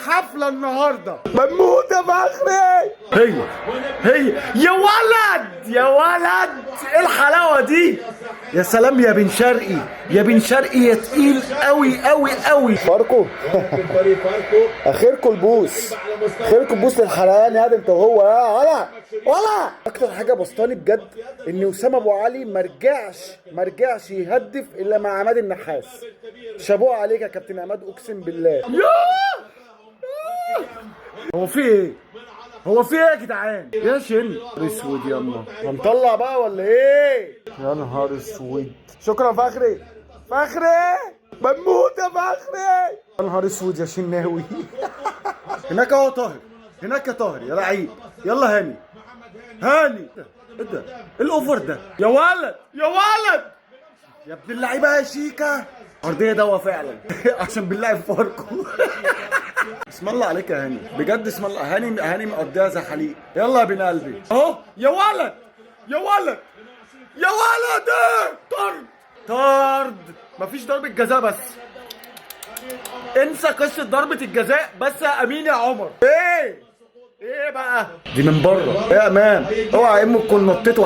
حفلة النهارده بنموت يا فخري. هي يا ولد يا ولد، ايه الحلاوه دي؟ يا سلام يا بن شرقي، يا بن شرقي يا تقيل قوي قوي قوي. فاركو اخركم البوس، اخركم البوس للحلقان يا انت وهو يا ولا. اكتر حاجه بسطاني بجد ان وسام ابو علي مرجعش يهدف الا مع عماد النحاس. شابوه عليك يا كابتن عماد، اقسم بالله. هو في ايه؟ يا جدعان؟ يا شن اسود ياما، هنطلع بقى ولا ايه؟ يا نهار اسود. شكرا فخري بنموت يا فخري. يا نهار اسود يا شناوي. هناك اهو طاهر، هناك يا طاهر يا لعيب. يلا هاني ايه ده؟ ايه الاوفر ده؟ يا ولد يا ابن اللعيبه يا شيكا. ارضيه دوا فعلا. عشان بنلعب فاركو. اسم الله عليك يا هاني، بجد اسم الله. هاني مقضيها زي حليق. يلا يا بن قلبي اهو. يا ولد طرد. مفيش ضربة جزاء، بس انسى قصة ضربة الجزاء بس يا امين يا عمر. ايه بقى دي من بره؟ ايه يا امام؟ اوعى امك تكون نطيت،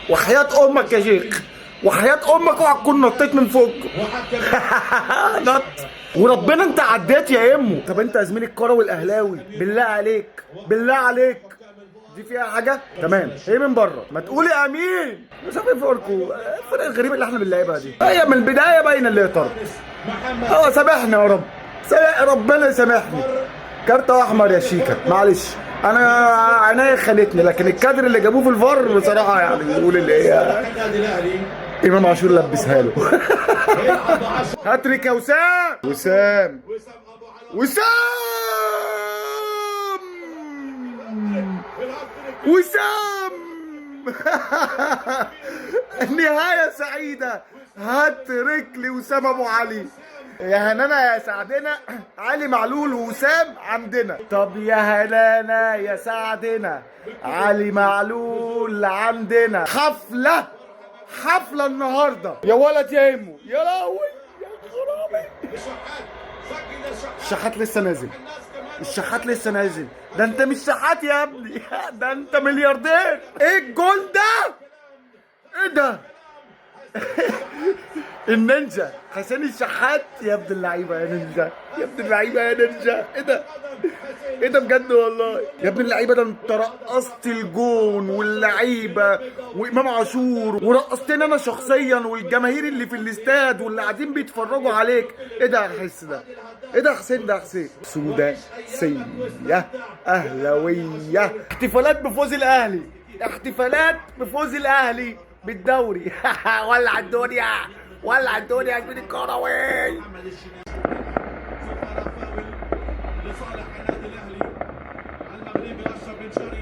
وحياة امك يا شيخ، وحياة امك اوعى تكون نطيت من فوق. نط وربنا انت عديت يا امه. طب انت يا زميلي الكروي الاهلاوي، بالله عليك دي فيها حاجه؟ تمام، ايه من بره؟ ما تقولي امين. مش عارف ايه فوركو، الفرق الغريبه اللي احنا بنلعبها دي هي من البدايه باينه اللي هي طرد. سامحني يا رب، ربنا يسامحني. كارت احمر يا شيكا، معلش انا عينيا خانتني، لكن الكادر اللي جابوه في الفار بصراحه يعني يقول اللي هي امام عاشور لبسها له. هاتريك يا وسام. النهاية سعيدة. هاتريك لوسام ابو علي. يا هنانا يا سعدنا، علي معلول ووسام عندنا. طب يا هنانا يا سعدنا، علي معلول عندنا. حفلة النهارده يا ولد يا امو. يا لهوي يا خرابي. الشحات لسه نازل. ده انت مش شحات يا ابني، ده انت ملياردير. ايه الجول ده؟ ايه ده؟ النينجا حسين الشحات. يا ابن اللعيبه يا نينجا، ايه ده بجد والله يا ابن اللعيبه. ده انت رقصت الجون واللعيبه وامام عاشور، ورقصتني انا شخصيا والجماهير اللي في الاستاد واللي قاعدين بيتفرجوا عليك. ايه ده يا حس ده؟ ايه ده يا حسين؟ سوداسيه اهلاويه. احتفالات بفوز الاهلي بالدوري. ولع الدنيا يا جميل الكروي. لصالح النادي الاهلي المغربي اشرف بن شرقي.